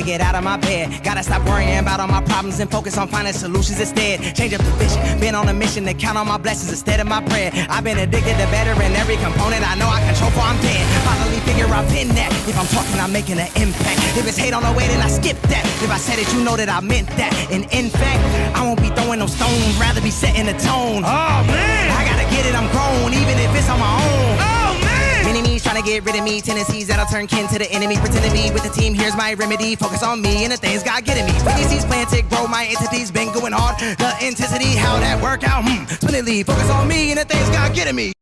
get out of my bed. Gotta stop worrying about all my problems and focus on finding solutions instead. Change up the vision, been on a mission to count on my blessings instead of my bread. I've been addicted to better in every component I know I control for I'm dead. Finally figure I've been that. If I'm talking, I'm making an impact. If it's hate on the way, then I skip that. If I said it, you know that I meant that. And in fact, I won't be throwing no stones, rather be setting the tone. Oh man, I gotta get it, I'm grown, even if it's on my own. Oh man, enemies trying to get rid of me, tendencies that'll turn kin to the enemy. Pretend to be with the team, here's my remedy. Focus on me and the things God getting me. When these seeds planted, grow my entities, been going hard. The intensity, how that work out, splendidly. Focus on me and the things God getting me.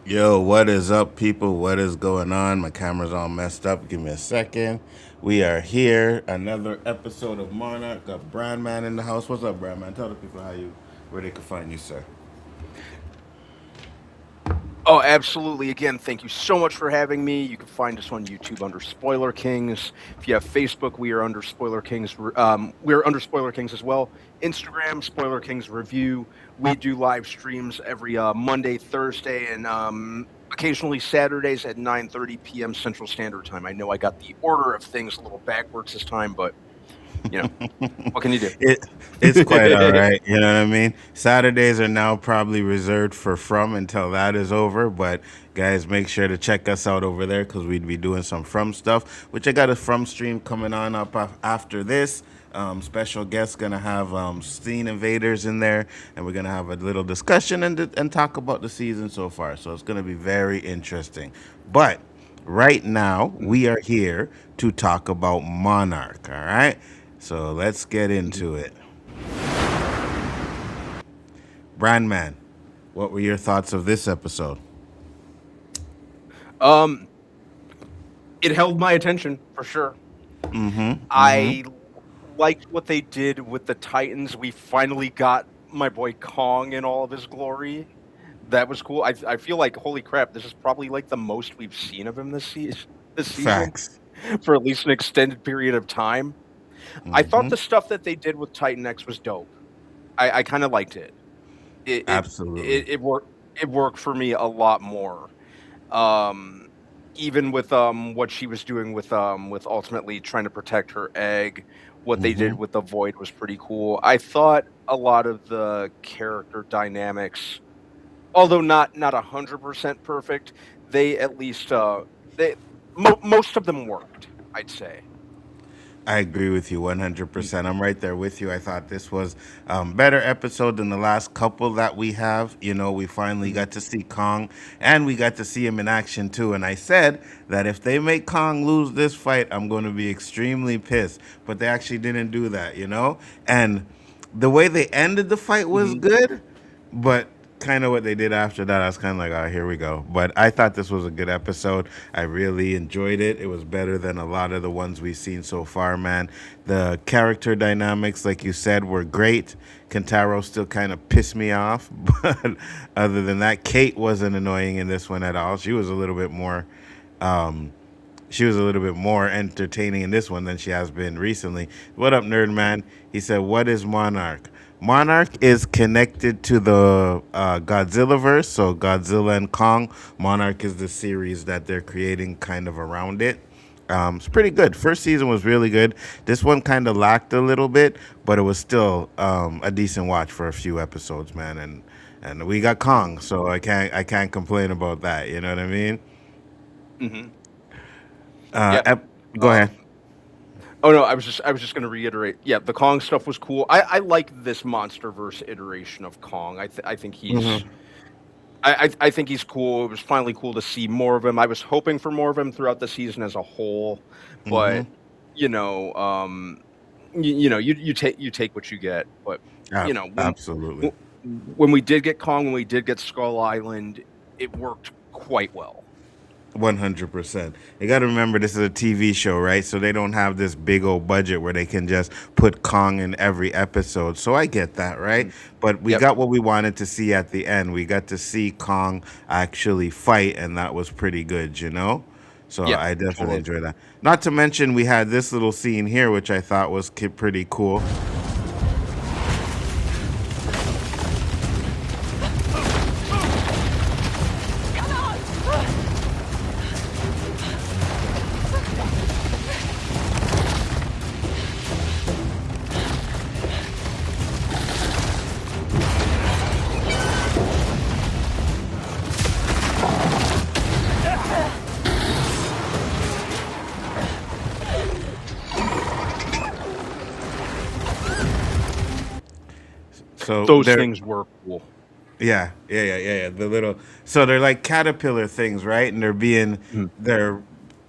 Yo, what is up, people? What is going on? My camera's all messed up. Give me a second. We are here. Another episode of Monarch. Got Brandman in the house. What's up, Brandman? Tell the people where they can find you, sir. Oh, absolutely. Again, thank you so much for having me. You can find us on YouTube under Spoiler Kings. If you have Facebook, we are under Spoiler Kings. We're under Spoiler Kings as well. Instagram, Spoiler Kings Review. We do live streams every Monday, Thursday, and occasionally Saturdays at 9:30 p.m. Central Standard Time. I know I got the order of things a little backwards this time, but you know, what can you do? It's quite all right. You know what I mean? Saturdays are now probably reserved for From until that is over. But guys, make sure to check us out over there because we'd be doing some From stuff, which I got a From stream coming on up after this. Special guest gonna have Scene Invaders in there, and we're gonna have a little discussion and talk about the season so far. So it's gonna be very interesting. But right now we are here to talk about Monarch. All right. So let's get into it. Brandman, what were your thoughts of this episode? It held my attention for sure. I liked what they did with the Titans. We finally got my boy Kong in all of his glory. That was cool. I feel like, holy crap, this is probably like the most we've seen of him this season. Facts. For at least an extended period of time. I thought the stuff that they did with Titan X was dope. I kind of liked it. Absolutely. It worked for me a lot more. Even with what she was doing with ultimately trying to protect her egg, what they did with the Void was pretty cool. I thought a lot of the character dynamics, although not 100% perfect, they at least most of them worked, I'd say. I agree with you 100%. I'm right there with you. I thought this was better episode than the last couple that we have. You know, we finally got to see Kong, and we got to see him in action too. And I said that if they make Kong lose this fight, I'm going to be extremely pissed. But they actually didn't do that, you know? And the way they ended the fight was good, but kind of what they did after that, I was kind of like, oh, here we go. But I thought this was a good episode. I really enjoyed it. It was better than a lot of the ones we've seen so far, man. The character dynamics, like you said, were great. Kentaro still kind of pissed me off, but other than that, Kate wasn't annoying in this one at all. She was a little bit more entertaining in this one than she has been recently. What up, Nerd Man? He said, what is Monarch? Monarch is connected to the Godzillaverse, so Godzilla and Kong. Monarch is the series that they're creating kind of around it. It's pretty good. First season was really good. This one kind of lacked a little bit, but it was still a decent watch for a few episodes, man. And we got Kong, so I can't complain about that. You know what I mean? Go ahead. Oh no, I was just going to reiterate. Yeah, the Kong stuff was cool. I like this MonsterVerse iteration of Kong. I think he's I think he's cool. It was finally cool to see more of him. I was hoping for more of him throughout the season as a whole, but you take what you get. But absolutely, when we did get Kong, when we did get Skull Island, it worked quite well. 100%. You got to remember this is a TV show, right? So they don't have this big old budget where they can just put Kong in every episode. So I get that, right? But we got what we wanted to see at the end. We got to see Kong actually fight, and that was pretty good, you know? So I definitely enjoyed that. Not to mention we had this little scene here, which I thought was pretty cool. So Those they're things were cool. yeah. The little so they're like caterpillar things, right? And Mhm. they're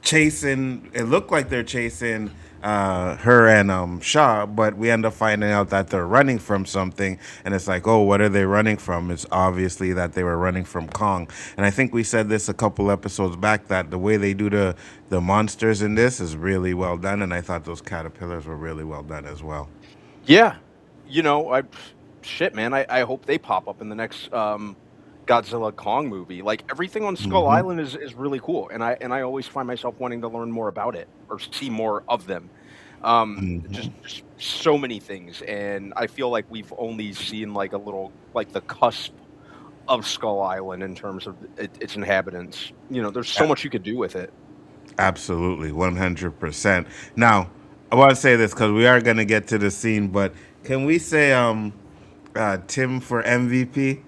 chasing. It looked like they're chasing her and Shaw, but we end up finding out that they're running from something, and it's like, oh, what are they running from? It's obviously that they were running from Kong. And I think we said this a couple episodes back that the way they do the monsters in this is really well done, and I thought those caterpillars were really well done as well. Yeah, I shit, man. I hope they pop up in the next Godzilla Kong movie. Like everything on Skull Hmm. Island is really cool, and I always find myself wanting to learn more about it or see more of them. Just so many things, and I feel like we've only seen like a little, like the cusp of Skull Island in terms of its inhabitants. There's so much you could do with it. Absolutely, 100%. Now, I want to say this because we are going to get to the scene, but can we say Tim for MVP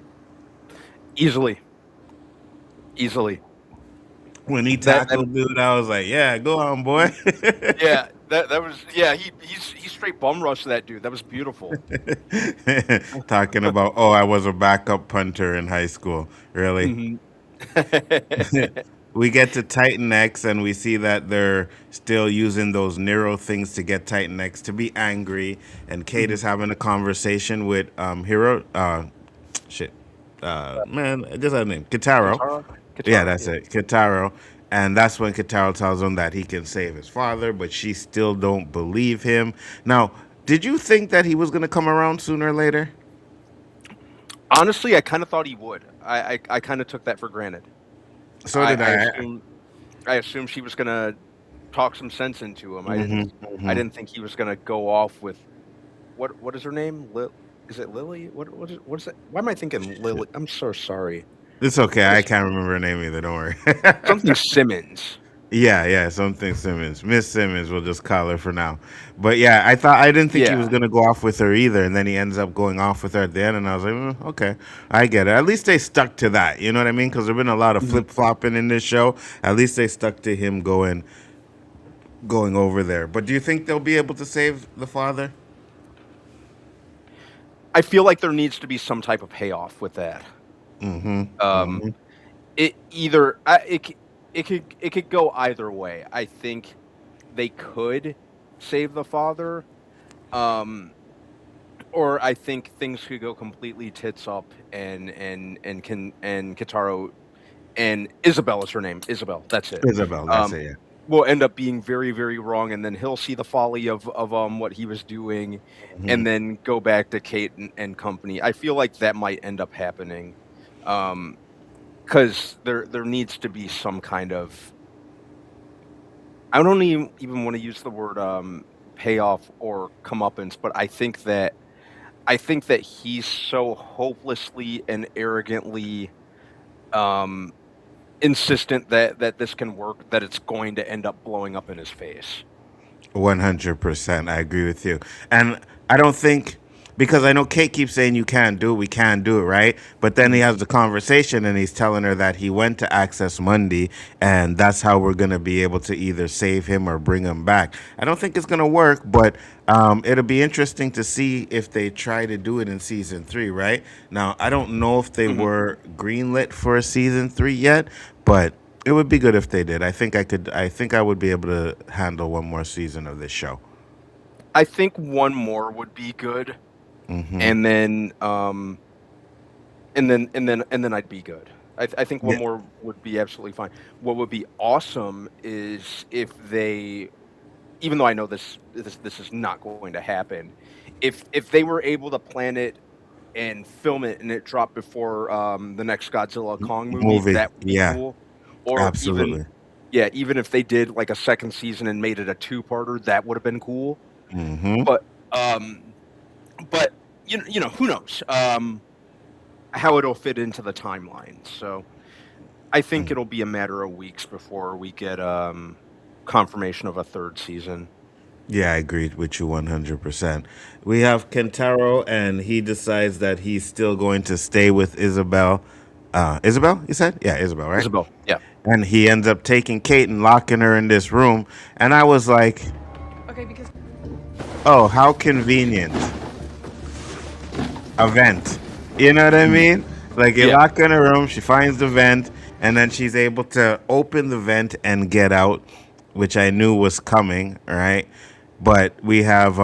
Easily, easily. when he That tackled dude? I was like, yeah, go on, boy. Yeah, that was, yeah. He straight bum rushed that dude. That was beautiful. Talking about, oh, I was a backup punter in high school. Really? Hmm. We get to Titan X and we see that they're still using those Nero things to get Titan X to be angry. And Kate is having a conversation with Hero. Shit. Man, I just had a name. Kitaro. Katara, Yeah, Katara. that's Yeah. it. Kitaro. And that's when Kitaro tells him that he can save his father, but she still don't believe him. Now, did you think that he was going to come around sooner or later? Honestly, I kind of thought he would. I kind of took that for granted. So I, did I I. assumed I assumed she was gonna talk some sense into him. I Hmm. didn't I Hmm. didn't think he was gonna go off with what is her name? Is it Lily? What is it? Why am I thinking Lily? I'm so sorry. It's okay. I It's can't remember her name either. Don't worry. something Simmons. Yeah, something Simmons. Miss Simmons, we'll just call her for now. But yeah, I didn't think he was Yeah. gonna go off with her either, and then he ends up going off with her at the end, and I was like, okay, I get it. At least they stuck to that. You know what I mean? Because there've been a lot of Mhm. flip flopping in this show. At least they stuck to him going over there. But do you think they'll be able to save the father? I feel like there needs to be some type of payoff with that. Mm-hmm. Um, Mm-hmm. it either I- it could go either way. I think they could save the father, um, or I think things could go completely tits up, and Kitaro and Isabel is her name. Isabel, that's it. Isabel, that's Um, it. will end up being very, very wrong, and then he'll see the folly of what he was doing, Yeah. and then go back to Kate and company. I feel like that might end up happening, because there needs to be some kind of, I don't even want to use the word payoff or comeuppance, but I think that he's so hopelessly and arrogantly um, insistent that this can work, that it's going to end up blowing up in his face. 100%. I agree with you. And I don't think, because I know Kate keeps saying you can't do it, we can't do it, right? But then he Mhm. has the conversation and he's telling her that he went to Access Monday and that's how we're going to be able to either save him or bring him back. I don't think it's going to work, but it'll be interesting to see if they try to do it in season 3, right? Now, I don't know if they Mhm. were greenlit for a season 3 yet, but it would be good if they did. I think I would be able to handle one more season of this show. I think one more would be good, Hmm. and then and then I'd be good. I think one Yeah. more would be absolutely fine. What would be awesome is if they, even though I know this is not going to happen, if they were able to plan it and film it and it dropped before the next Godzilla Kong movie, Movie. that would be Yeah, cool. Or even, absolutely. yeah, even if they did like a second season and made it a two-parter, that would have been cool. Hmm. But um, but who knows how it'll fit into the timeline. So I think it'll be a matter of weeks before we get confirmation of a third season. Yeah, I agreed with you 100%. We have Kentaro, and he decides that he's still going to stay with Isabel. Isabel, you said? Yeah, Isabel, right? Isabel, yeah. And he ends up taking Kate and locking her in this room. And I was like, oh, how convenient. a vent. You know what I mean? Like you Yeah. lock her in a room, she finds the vent, and then she's able to open the vent and get out, which I knew was coming, right? But we have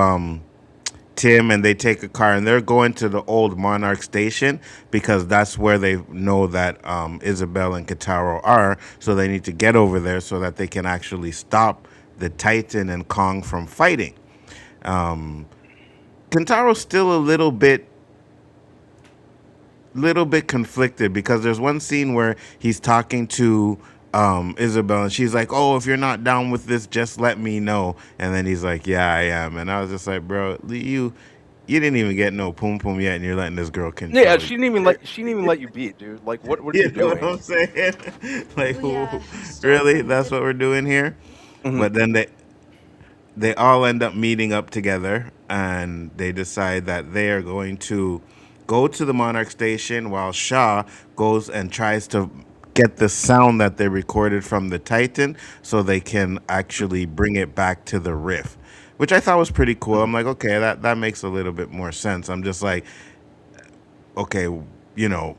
Tim, and they take a car and they're going to the old Monarch station because that's where they know that Isabel and Kataro are. So they need to get over there so that they can actually stop the Titan and Kong from fighting. Kentaro's still a little bit conflicted because there's one scene where he's talking to Isabel and she's like, "Oh, if you're not down with this, just let me know." And then he's like, "Yeah, I am." And I was just like, "Bro, you didn't even get no poom poom yet, and you're letting this girl control Yeah, you." she didn't even let you beat, dude. Like, what are you You know doing? what I'm saying? Like, Yeah, so really? That's what we're doing here? Mhm. But then they all end up meeting up together and they decide that they are going to go to the Monarch station while Shaw goes and tries to get the sound that they recorded from the Titan so they can actually bring it back to the Rift, which I thought was pretty cool. I'm like, okay, that makes a little bit more sense. I'm just like, okay, you know,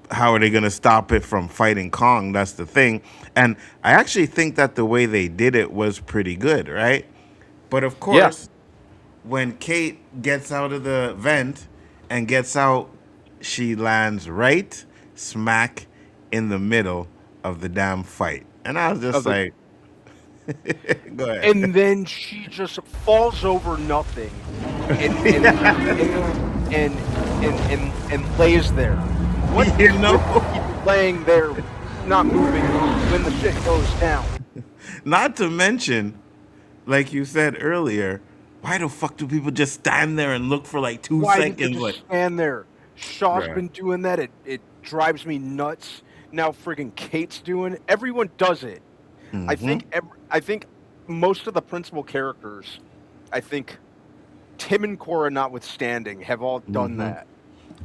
how are they going to stop it from fighting Kong? That's the thing. And I actually think that the way they did it was pretty good, right? But of Yeah. course, when Kate gets out of the vent and gets out, she lands right smack in the middle of the damn fight. And I was just Of the like, go ahead. and then she just falls over nothing and lays there. What You is know? with people laying there, not moving when the shit goes down? Not to mention, like you said earlier, why the fuck do people just stand there and look for like 2 Why did they seconds? just Like, stand there? Shaw's Bruh. been doing that. It drives me nuts. Now friggin' Kate's doing it. Everyone does it. I think most of the principal characters, I think Tim and Cora notwithstanding, have all done that.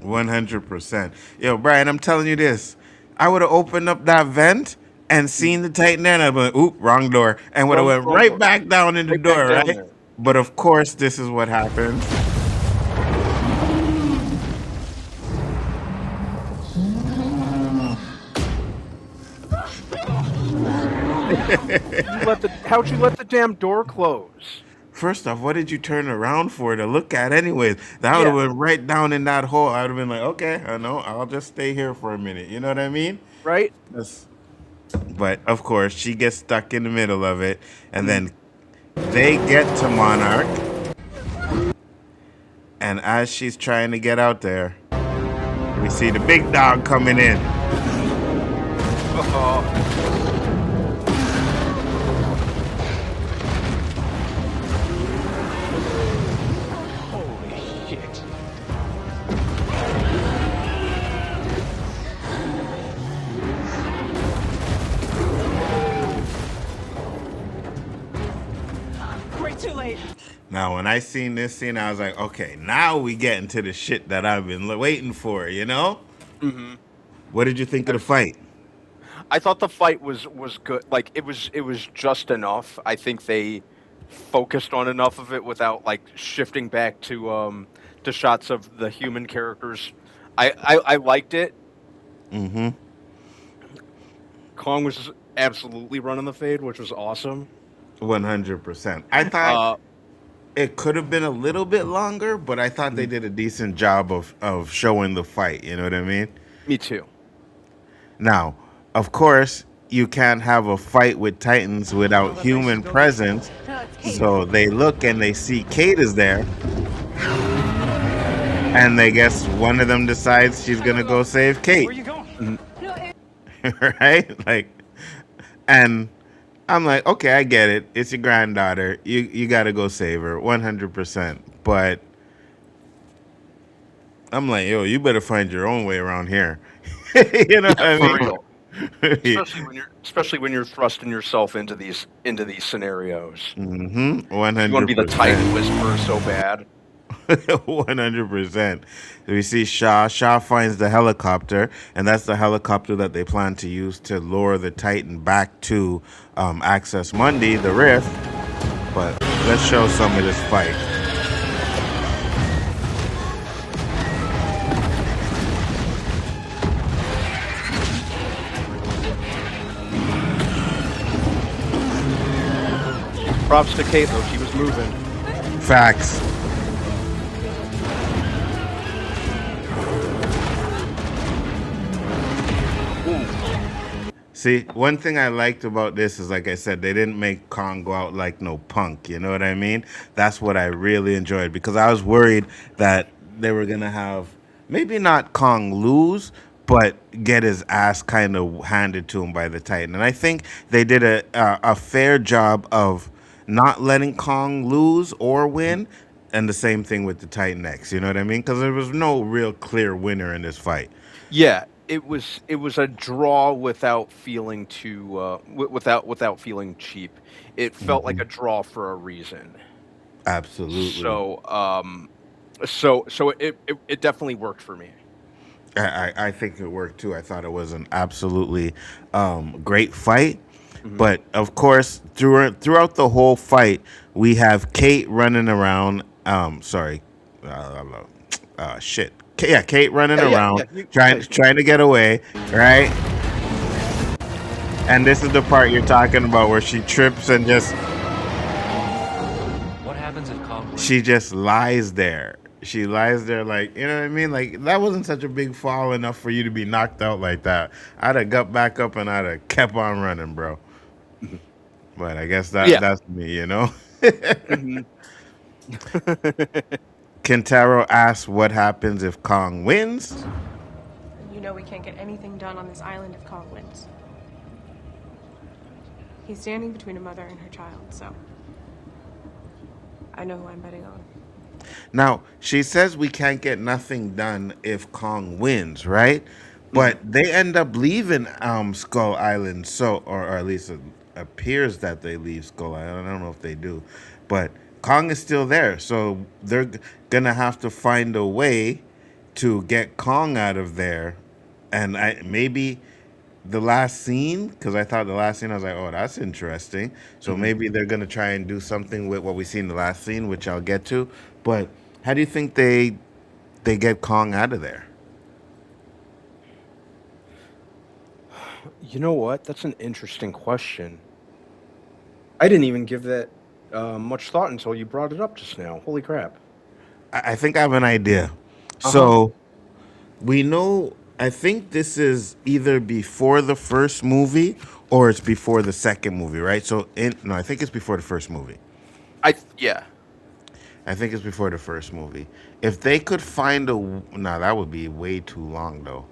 100%. Yo, Brian, I'm telling you this. I would have opened up that vent and seen the Titan there, and I'd be like, oop, wrong door. And would have went Wrong right door. back down in the Right back door, down right? there. But of course, this is what happens. How'd you let the damn door close? First off, what did you turn around for to look at anyways? That would have Yeah. went right down in that hole. I would have been like, okay, I know, I'll just stay here for a minute. You know what I mean? Right? That's, but of course, she gets stuck in the middle of it, and then they get to Monarch. And as she's trying to get out there, we see the big dog coming in. Holy shit. we're too late. Now, when I seen this scene, I was like, okay, now we get into the shit that I've been waiting for, you know? Mm-hmm. What did you think of the fight? I thought the fight was good. Like it was just enough. I think they focused on enough of it without like shifting back to shots of the human characters. I liked it. Mm-hmm. Kong was absolutely running the fade, which was awesome. 100%. I thought it could have been a little bit longer, but I thought they did a decent job of showing the fight. You know what I mean? Me too. Now, of course, you can't have a fight with Titans without human presence. So they look and they see Kate is there. And they guess one of them decides she's going to go save Kate. Where you going? Right? Like, and I'm like, okay, I get it. It's your granddaughter. You got to go save her 100%. But I'm like, yo, you better find your own way around here. You know what I For mean? real. Especially when you're thrusting yourself into these scenarios. Mm-hmm. 100%. You want to be the Titan Whisperer so bad. 100%. We see Shaw. Shaw finds the helicopter, and that's the helicopter that they plan to use to lure the Titan back to Access Monday, the Rift. But let's show some of this fight. Props to Kate, though. She was moving. Facts. See, one thing I liked about this is, like I said, they didn't make Kong go out like no punk. You know what I mean? That's what I really enjoyed, because I was worried that they were going to have maybe not Kong lose, but get his ass kind of handed to him by the Titan. And I think they did a fair job of not letting Kong lose or win. And the same thing with the Titan X. You know what I mean? Because there was no real clear winner in this fight. Yeah, it was a draw without feeling too without feeling cheap. It felt like a draw for a reason. Absolutely. So it definitely worked for me. I think it worked too. I thought it was an absolutely great fight. But of course, throughout the whole fight, we have Kate running around. Sorry, shit. Kate running around, trying to get away, right? And this is the part you're talking about where she trips and just. What happens if Kong wins? She just lies there. She lies there like, you know what I mean? Like, that wasn't such a big fall enough for you to be knocked out like that. I'd have got back up and I'd have kept on running, bro. But I guess that's me, you know? Kentaro asks what happens if Kong wins. You know we can't get anything done on this island if Kong wins. He's standing between a mother and her child, so I know who I'm betting on. Now, she says we can't get nothing done if Kong wins, right? But they end up leaving Skull Island, or at least it appears that they leave Skull Island. I don't know if they do. But Kong is still there, so they're going to have to find a way to get Kong out of there. And maybe the last scene, because I thought the last scene, I was like, oh, that's interesting. So maybe they're going to try and do something with what we see in the last scene, which I'll get to. But how do you think they get Kong out of there? You know what? That's an interesting question. I didn't even give that much thought until you brought it up just now. Holy crap. I think I have an idea. So we know, I think this is either before the first movie or it's before the second movie, right? So, I think it's before the first movie. Yeah. I think it's before the first movie. If they could find that would be way too long, though.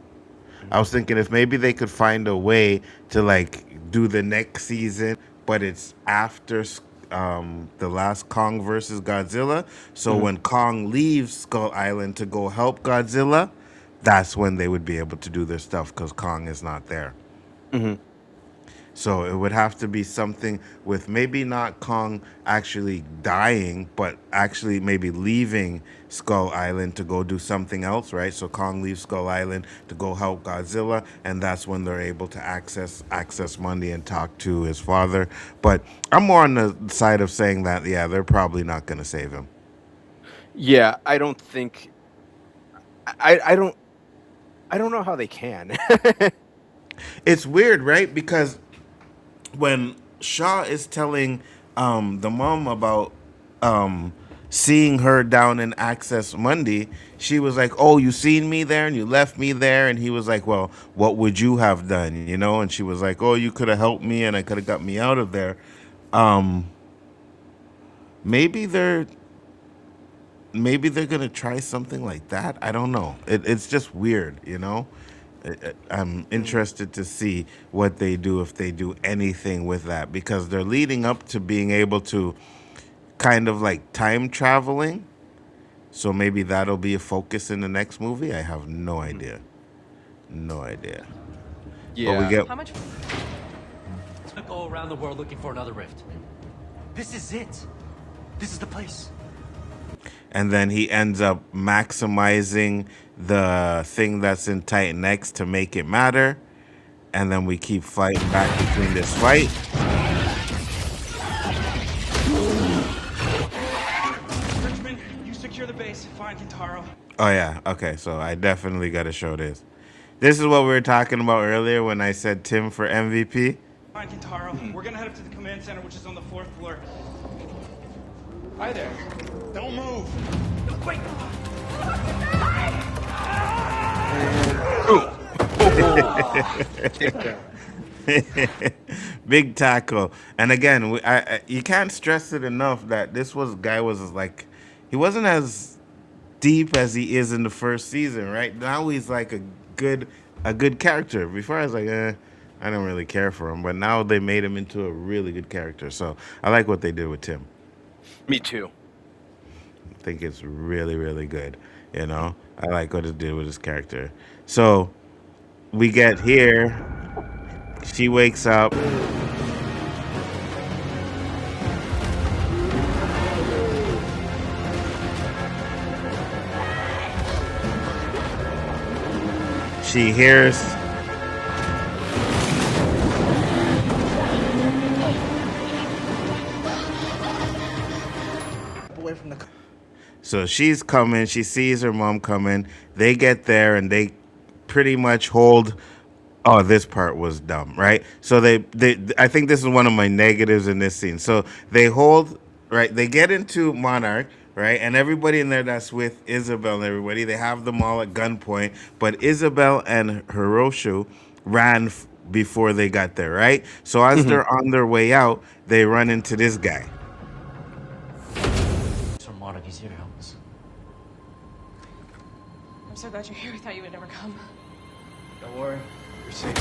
I was thinking if maybe they could find a way to, like, do the next season, but it's after the last Kong versus Godzilla. So when Kong leaves Skull Island to go help Godzilla, that's when they would be able to do their stuff because Kong is not there. So it would have to be something with maybe not Kong actually dying, but actually maybe leaving Skull Island to go do something else, right? So Kong leaves Skull Island to go help Godzilla, and that's when they're able to access Monday and talk to his father. But I'm more on the side of saying that, yeah, they're probably not going to save him. Yeah, I don't think... I don't know how they can. It's weird, right? Because when Shaw is telling the mom about seeing her down in Access Monday, she was like, oh, you seen me there and you left me there. And he was like, well, what would you have done? You know? And she was like, oh, you could have helped me and I could have got me out of there. Maybe they're going to try something like that. I don't know. It's just weird, you know? I'm interested to see what they do, if they do anything with that, because they're leading up to being able to kind of like time traveling. So maybe that'll be a focus in the next movie. I have no idea. No idea. Yeah. But we get... How much? To go around the world looking for another rift. This is it. This is the place. And then he ends up maximizing the thing that's in Titan X to make it matter. And then we keep fighting back between this fight. Richmond, you secure the base. Find Kentaro. Oh, yeah. Okay, so I definitely got to show this. This is what we were talking about earlier when I said Tim for MVP. Fine, Kentaro. We're gonna head up to the command center, which is on the 4th floor. Hi there. Don't move. Wait. Big tackle. And again, you can't stress it enough that guy was like, he wasn't as deep as he is in the first season, right? Now he's like a good character. Before I was like, I don't really care for him, but now they made him into a really good character. So I like what they did with Tim. Me too. I think it's really, really good. You know, I like what it did with his character. So we get here. She wakes up. She hears Away from the. so she's coming, she sees her mom coming. They get there and they pretty much hold. Oh, this part was dumb, right? So they I think this is one of my negatives in this scene. So they hold, right? They get into Monarch, right? And everybody in there that's with Isabel and everybody, they have them all at gunpoint. But Isabel and Hiroshu ran before they got there, right? So as they're on their way out, they run into this guy. Sir Monarch is here to help us. I'm so glad you're here. We thought you would never come. Don't worry. You're safe.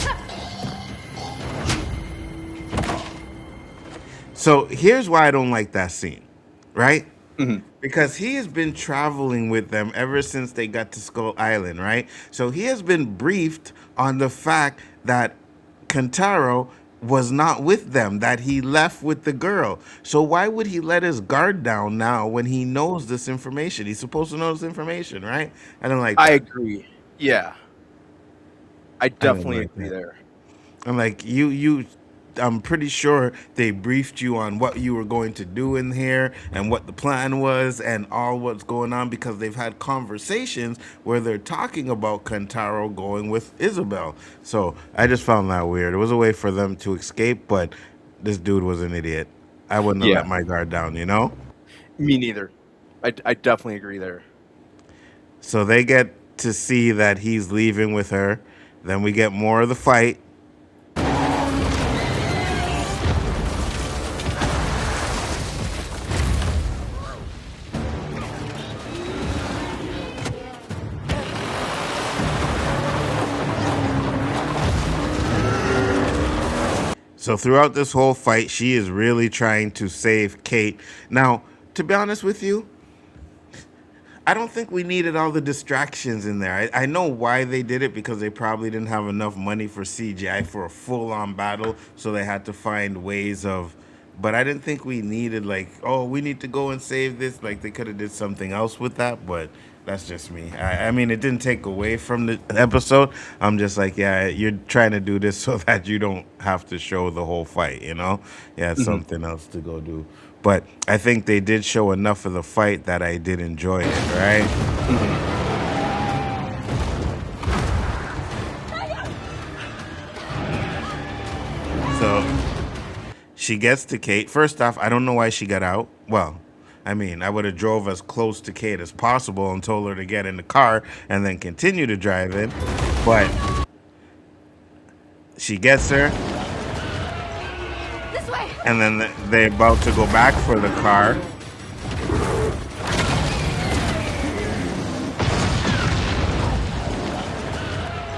So here's why I don't like that scene, right? Because he has been traveling with them ever since they got to Skull Island, right? So he has been briefed on the fact that Kentaro was not with them, that he left with the girl. So why would he let his guard down now when he knows this information? He's supposed to know this information, right? I don't like that. I agree. Yeah. I definitely like agree that. there. I'm like, I'm pretty sure they briefed you on what you were going to do in here and what the plan was and all what's going on, because they've had conversations where they're talking about Kentaro going with Isabel. So I just found that weird. It was a way for them to escape, but this dude was an idiot. I wouldn't have let my guard down, you know? Me neither. I definitely agree there. So they get to see that he's leaving with her. Then we get more of the fight. So throughout this whole fight, she is really trying to save Kate. Now, to be honest with you, I don't think we needed all the distractions in there. I know why they did it, because they probably didn't have enough money for CGI for a full-on battle, so they had to find ways of... But I didn't think we needed, like, oh, we need to go and save this. Like, they could have did something else with that, but that's just me. I mean, it didn't take away from the episode. I'm just like, yeah, you're trying to do this so that you don't have to show the whole fight, you know? Yeah, it's something else to go do. But I think they did show enough of the fight that I did enjoy it, right? So she gets to Kate. First off, I don't know why she got out. Well, I mean, I would have drove as close to Kate as possible and told her to get in the car and then continue to drive in. But she gets her. And then they're about to go back for the car.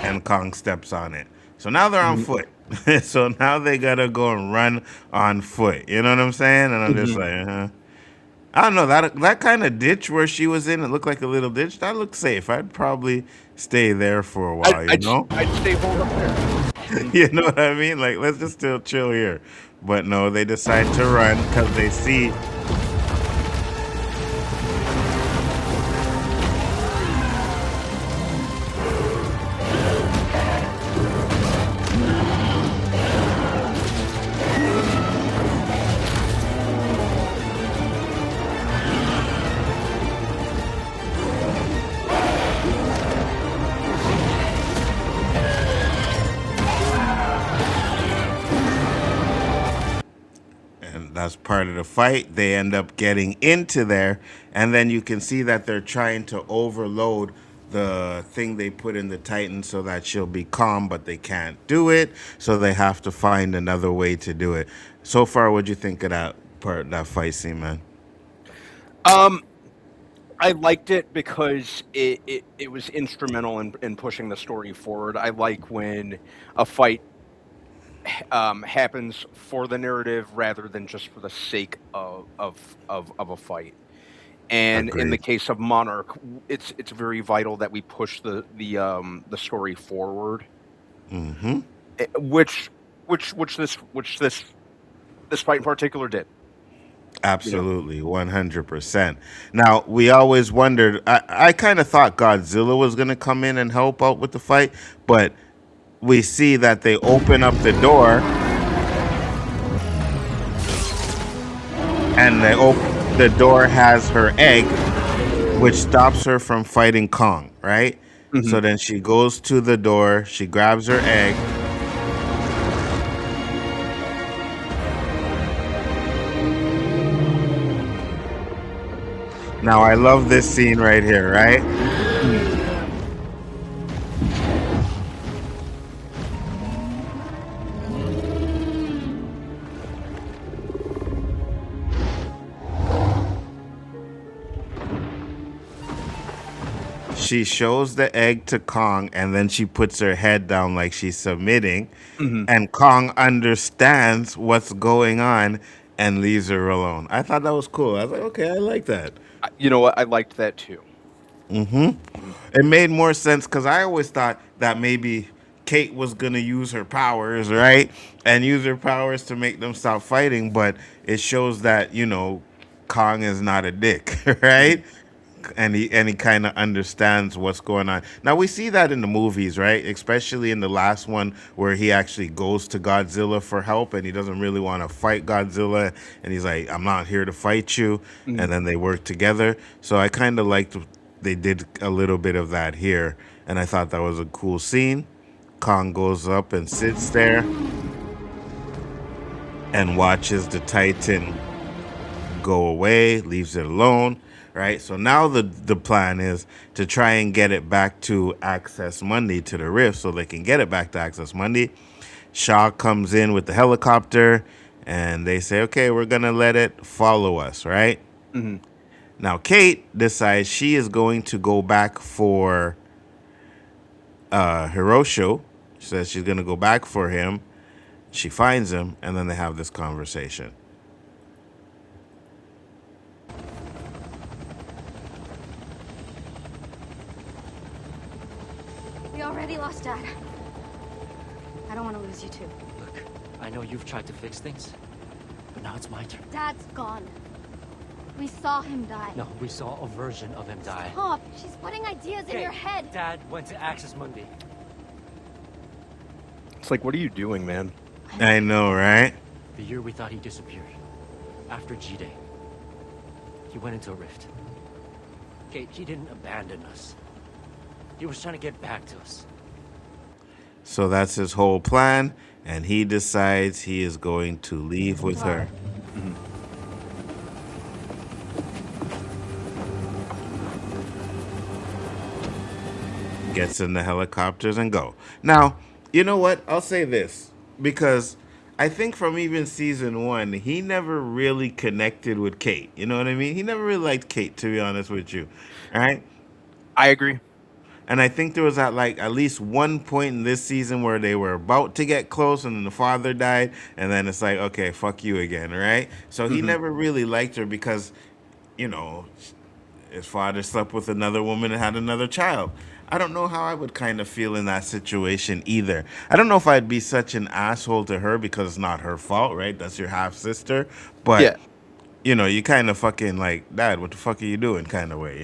And Kong steps on it. So now they're on foot. So now they gotta go and run on foot. You know what I'm saying? And I'm just like, I don't know, that kind of ditch where she was in, it looked like a little ditch. That looked safe. I'd probably stay there for a while, you know? I'd stay hold up there. You know what I mean? Like, let's just still chill here. But no, they decide to run because they see... as part of the fight. They end up getting into there, and then you can see that they're trying to overload the thing they put in the Titan so that she'll be calm, but they can't do it, so they have to find another way to do it. So far, what'd you think of that part, that fight scene, man? I liked it because it was instrumental in pushing the story forward. I like when a fight happens for the narrative rather than just for the sake of a fight. And in the Agreed. case of Monarch, it's very vital that we push the story forward, Mm-hmm. Which this fight in particular did. Absolutely, 100%. Now, we always wondered, I kind of thought Godzilla was going to come in and help out with the fight, but we see that they open up the door and the door has her egg, which stops her from fighting Kong, right? So then she goes to the door, she grabs her egg. Now, I love this scene right here, right? She shows the egg to Kong, and then she puts her head down like she's submitting, and Kong understands what's going on and leaves her alone. I thought that was cool. I was like, okay, I like that. You know what? I liked that too. It made more sense because I always thought that maybe Kate was gonna use her powers, right, and use her powers to make them stop fighting. But it shows that Kong is not a dick, right? And he kind of understands what's going on. Now we see that in the movies, right? Especially in the last one where he actually goes to Godzilla for help and he doesn't really want to fight Godzilla and he's like, "I'm not here to fight you." And then they work together. So I kind of liked they did a little bit of that here, and I thought that was a cool scene. Kong goes up and sits there and watches the Titan go away, leaves it alone, right? So now the plan is to try and get it back to Access Monday, to the Rift, so they can get it back to Access Monday. Shaw comes in with the helicopter, and they say, okay, we're going to let it follow us, right? Now, Kate decides she is going to go back for Hiroshi. She says she's going to go back for him. She finds him, and then they have this conversation. We already lost Dad. I don't want to lose you too. Look, I know you've tried to fix things, but now it's my turn. Dad's gone. We saw him die. No, we saw a version of him die. Stop! She's putting ideas in your head. Dad went to Access Monday. It's like, what are you doing, man? I know, right? The year we thought he disappeared. After G-Day. He went into a rift. Kate, he didn't abandon us. He was trying to get back to us. So that's his whole plan, and he decides he is going to leave with her. Gets in the helicopters and go. Now, you know what? I'll say this, because I think from even season 1, he never really connected with Kate. You know what I mean? He never really liked Kate, to be honest with you. All right? I agree. And I think there was at least one point in this season where they were about to get close and then the father died. And then it's like, okay, fuck you again, right? So he never really liked her because, his father slept with another woman and had another child. I don't know how I would kind of feel in that situation either. I don't know if I'd be such an asshole to her because it's not her fault, right? That's your half sister. But, Yeah. You kind of fucking like, Dad, what the fuck are you doing kind of way,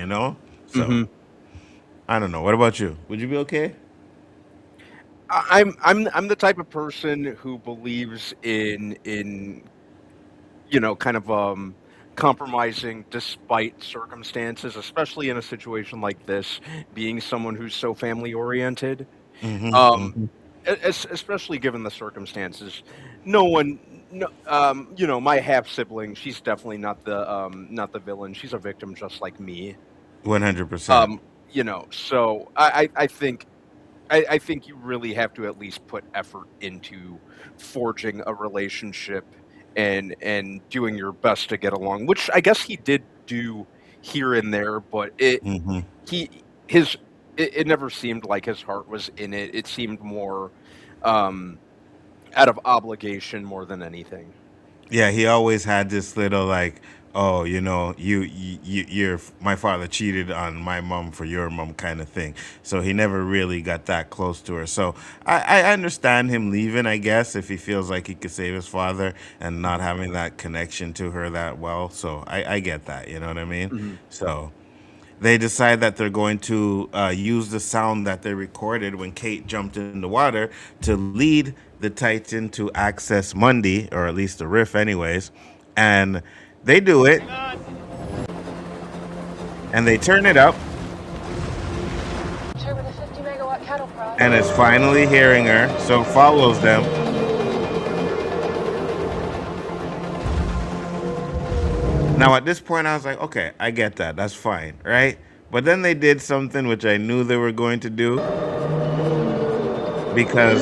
So, I don't know. What about you? Would you be okay? I'm the type of person who believes in kind of compromising despite circumstances, especially in a situation like this, being someone who's so family oriented. Especially given the circumstances, no one No, my half sibling, she's definitely not the villain. She's a victim just like me. 100%. So I think you really have to at least put effort into forging a relationship and doing your best to get along, which I guess he did do here and there, but Hmm. it never seemed like his heart was in it. It seemed more um out of obligation more than anything. Yeah, he always had this little like, oh, you're my father cheated on my mom for your mom kind of thing. So he never really got that close to her. So I understand him leaving, I guess, if he feels like he could save his father and not having that connection to her that well. So I get that, you know what I mean? Hmm. So they decide that they're going to use the sound that they recorded when Kate jumped in the water to lead the Titan to access Monday, or at least the Rift, anyways. And they do it, and they turn it up, Sure, with a 50 megawatt cattle prod. and it's finally hearing her, so follows them. Now, at this point, I was like, okay, I get that. That's fine, right? But then they did something which I knew they were going to do because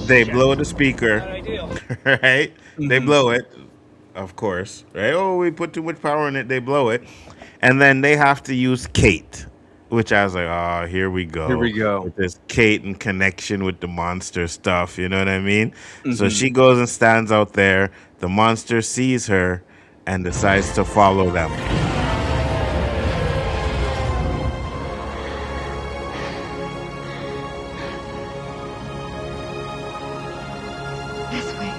they blow the speaker, right? They Hmm. blow it, of course, right? Oh, we put too much power in it. They blow it. And then they have to use Kate, which I was like, oh, here we Here go we go. with this Kate in connection with the monster stuff. You know what I mean? So Hmm. she goes and stands out there. The monster sees her and decides to follow them. This way.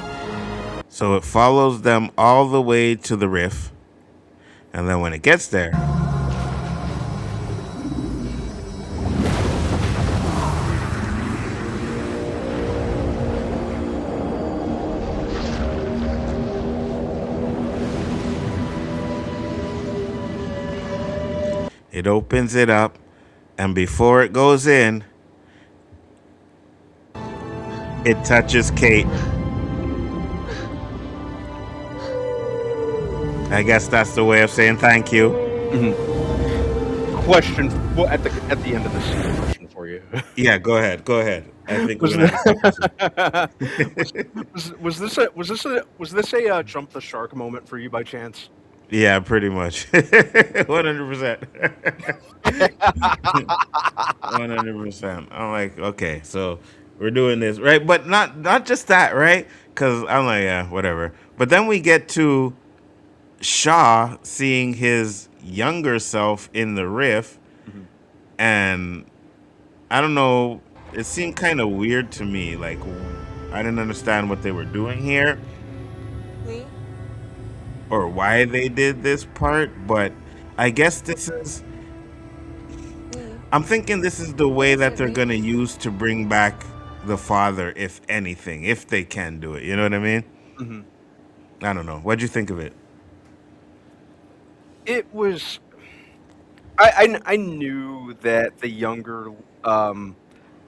So it follows them all the way to the rift. And then when it gets there, it opens it up. And before it goes in, it touches Kate. I guess that's the way of saying thank you. Hmm. Question, well, at the end of this question for you. Yeah, go ahead. Go ahead. I think we're was, gonna have to cut was, this. was this a jump the shark moment for you by chance? Yeah, pretty much. 100%. 100%. I'm like, okay, so we're doing this, right? But not just that, right? Because I'm like, yeah, whatever. But then we get to Shaw seeing his younger self in the riff, Mhm. and I don't know, it seemed kind of weird to me. Like, I didn't understand what they were doing here Lee? or why they did this part, but I guess this is. Lee? I'm thinking this is the way that they're Lee? gonna use to bring back the father, if anything, if they can do it. You know what I mean? Mhm. I don't know. What'd you think of it? It was. I knew that the younger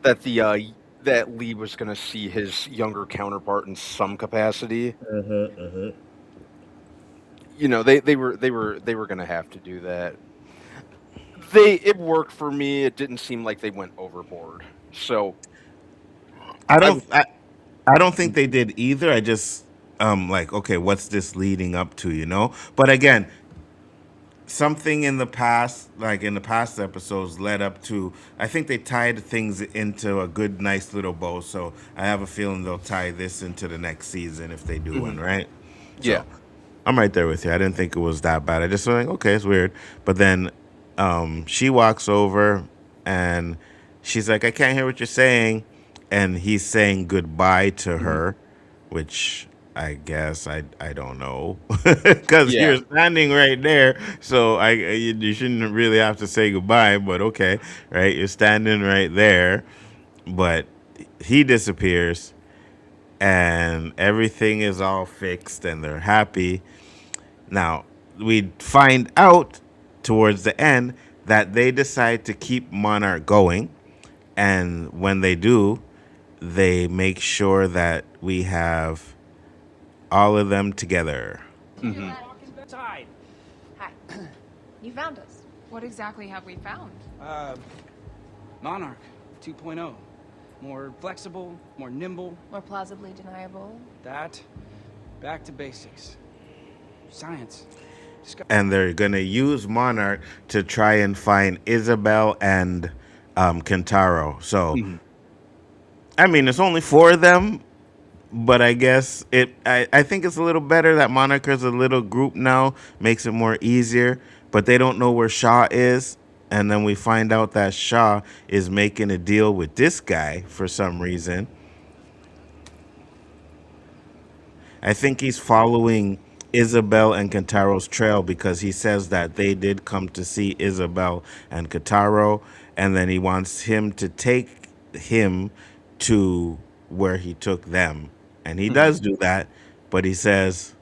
that the that Lee was going to see his younger counterpart in some capacity. They were going to have to do that. It worked for me. It didn't seem like they went overboard. So I I don't. was. I don't think they did either. I just like, okay, what's this leading up to? But again, something in the past, like in the past episodes, led up to. I think they tied things into a good, nice little bow. So I have a feeling they'll tie this into the next season if they do one, Mhm. right? Yeah. So I'm right there with you. I didn't think it was that bad. I just was like, okay, it's weird. But then she walks over and she's like, I can't hear what you're saying. And he's saying goodbye to Mhm. her, which I guess I don't know because Yeah. you're standing right there. So you shouldn't really have to say goodbye, but okay, right? You're standing right there, but he disappears and everything is all fixed and they're happy. Now, we find out towards the end that they decide to keep Monarch going. And when they do, they make sure that we have all of them together. Tide. Hi. You found us. What exactly have we found? Monarch 2.0. More flexible, more nimble. More plausibly deniable. That. Back to basics. Science. And they're going to use Monarch to try and find Isabel and Kentaro. So, I mean, it's only 4 of them, but I guess I think it's a little better that Monarch is a little group now. Makes it more easier. But they don't know where Shaw is. And then we find out that Shaw is making a deal with this guy for some reason. I think he's following Isabel and Kentaro's trail because he says that they did come to see Isabel and Kentaro, and then he wants him to take him to where he took them. And he does do that, but he says,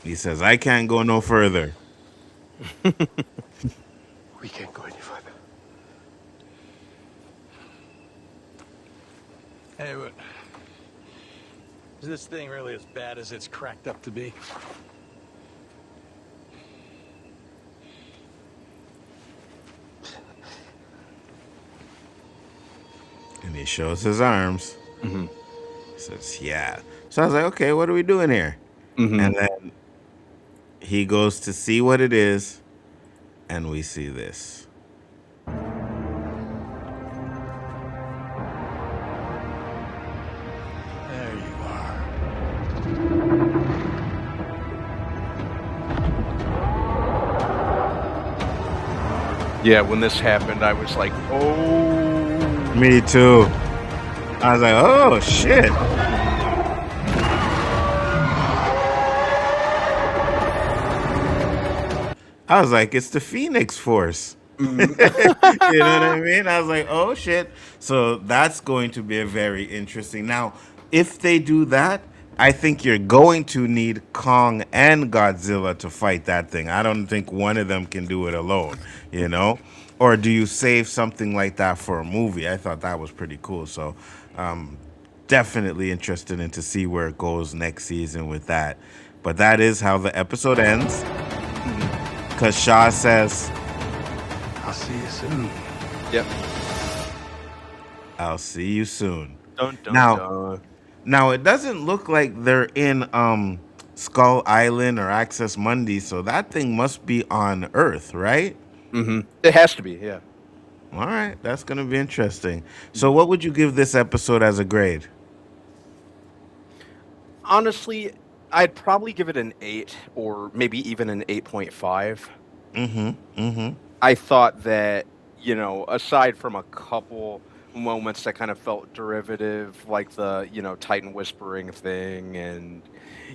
I can't go no further. We can't go any further. Hey, but is this thing really as bad as it's cracked up to be? And he shows his arms. He says, yeah. So I was like, okay, what are we doing here? And then he goes to see what it is, and we see this. There you are. Yeah, when this happened, I was like, oh. Me too. I was like, oh, shit. I was like, it's the Phoenix Force. You know what I mean? I was like, oh, shit. So that's going to be a very interesting. Now, if they do that, I think you're going to need Kong and Godzilla to fight that thing. I don't think one of them can do it alone, you know? Or do you save something like that for a movie? I thought that was pretty cool. So definitely interested in to see where it goes next season with that. But that is how the episode ends. Because Shaw says, I'll see you soon. Yep. I'll see you soon. Dun, dun, dun. Now, it doesn't look like they're in Skull Island or Access Mundi, so that thing must be on Earth, right? It has to be, yeah. All right, that's going to be interesting. So what would you give this episode as a grade? Honestly, I'd probably give it an 8 or maybe even an 8.5. I thought that, you know, aside from a couple moments that kind of felt derivative, like the, you know, Titan whispering thing and,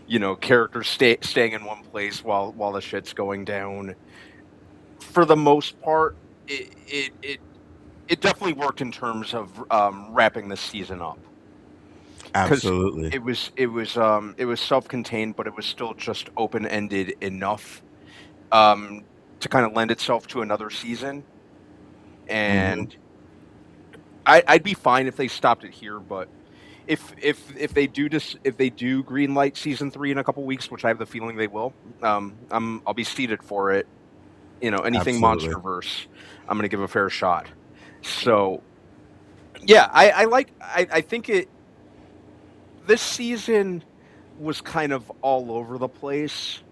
you know, characters staying in one place while the shit's going down. For the most part, it definitely worked in terms of wrapping this season up. Absolutely. It was self-contained, but it was still just open-ended enough to kind of lend itself to another season. And I'd be fine if they stopped it here, but if they do greenlight season 3 in a couple weeks, which I have the feeling they will, I'll be seated for it. You know, anything Absolutely. MonsterVerse, I'm going to give a fair shot. So, yeah, I think it. This season was kind of all over the place,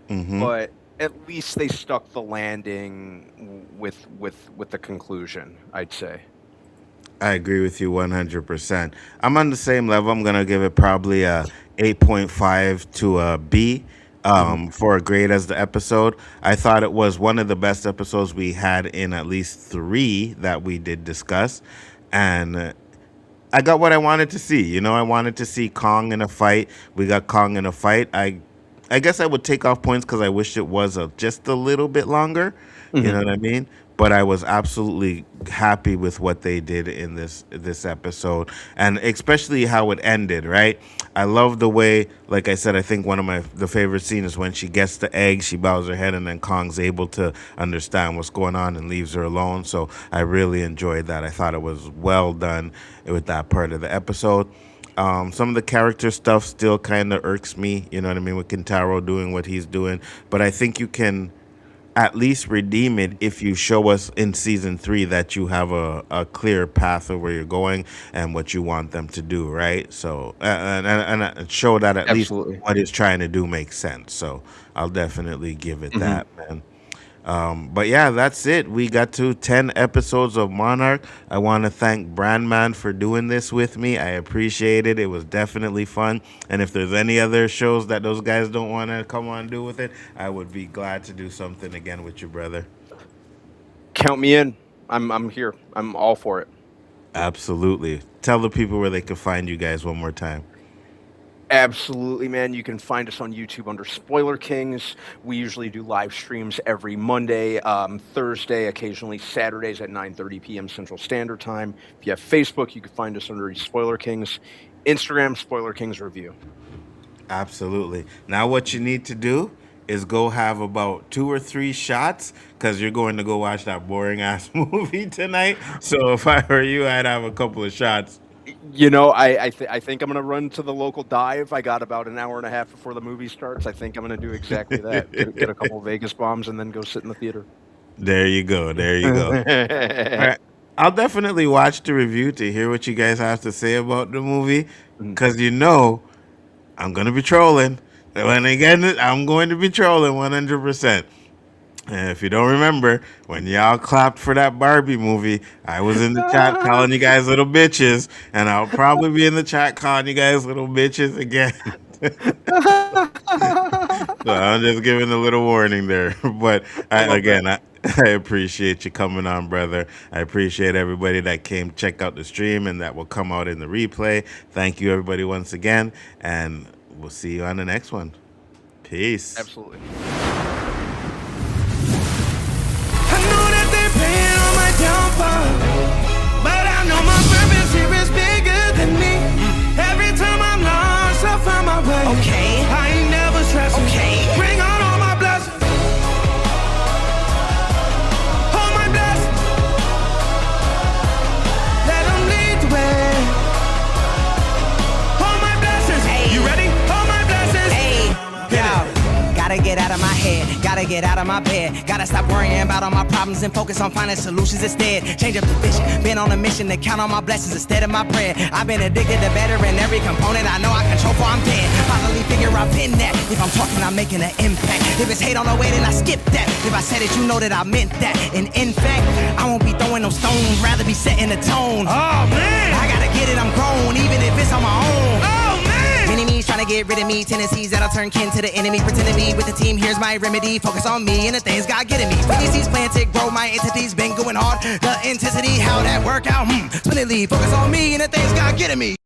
but at least they stuck the landing with the conclusion, I'd say. I agree with you 100%. I'm on the same level. I'm going to give it probably a 8.5 to a B for a grade as the episode. I thought it was one of the best episodes we had in at least 3 that we did discuss. And I got what I wanted to see. You know, I wanted to see Kong in a fight. We got Kong in a fight. I guess I would take off points because I wish it was just a little bit longer. You know what I mean? but I was absolutely happy with what they did in this episode, and especially how it ended. Right, I love the way, like I said, I think one of the favorite scenes is when she gets the egg, she bows her head, and then Kong's able to understand what's going on and leaves her alone. So I really enjoyed that. I thought it was well done with that part of the episode. Some of the character stuff still kind of irks me, you know what I mean, with Kintaro doing what he's doing. But I think you can at least redeem it if you show us in season 3 that you have a clear path of where you're going and what you want them to do, right? So and show that at Absolutely. least what he's trying to do makes sense. So I'll definitely give it that, man. But yeah, that's it. We got to 10 episodes of Monarch. I want to thank Brandman for doing this with me. I appreciate it. It was definitely fun. And if there's any other shows that those guys don't want to come on and do with it, I would be glad to do something again with you, brother. Count me in. I'm here. I'm all for it. Absolutely. Tell the people where they can find you guys one more time. Absolutely, man. You can find us on YouTube under Spoiler Kings. We usually do live streams every Monday, Thursday, occasionally Saturdays at 9:30 p.m. Central Standard Time. If you have Facebook, you can find us under Spoiler Kings. Instagram, Spoiler Kings Review. Absolutely. Now what you need to do is go have about 2 or 3 shots, because you're going to go watch that boring ass movie tonight. So if I were you, I'd have a couple of shots. You know, I think I'm going to run to the local dive. I got about an hour and a half before the movie starts. I think I'm going to do exactly that. Get a couple of Vegas bombs and then go sit in the theater. There you go. There you go. All right. I'll definitely watch the review to hear what you guys have to say about the movie, because you know I'm going to be trolling. When again, I'm going to be trolling 100%. And if you don't remember, when y'all clapped for that Barbie movie, I was in the chat calling you guys little bitches, and I'll probably be in the chat calling you guys little bitches again. So I'm just giving a little warning there. But I appreciate you coming on, brother. I appreciate everybody that came check out the stream and that will come out in the replay. Thank you, everybody, once again, and we'll see you on the next one. Peace. Absolutely. But I know my purpose here is bigger than me. Every time I'm lost, I find my way. Okay, I ain't never stressing. Okay, bring on all my blessings. All my blessings. Let them lead the way. All my blessings. Hey. You ready? All my blessings. Hey, yo. Gotta get out of my head. Gotta get out of my bed. Gotta stop worrying about all my problems and focus on finding solutions instead. Change up the vision. Been on a mission to count all my blessings instead of my bread. I've been addicted to better in every component. I know I control for I'm dead. Finally figure I've been that. If I'm talking, I'm making an impact. If it's hate on the way, then I skip that. If I said it, you know that I meant that. And in fact, I won't be throwing no stones. Rather be setting the tone. Oh man, I gotta get it. I'm grown, even if it's on my own. Oh man. Enemies trying to get rid of me, tendencies that'll turn kin to the enemy. Pretending me with the team, here's my remedy. Focus on me and the things God getting me. When these seeds planted, grow my entities, been going hard. The intensity, how that work out, splendidly. Focus on me and the things God getting me.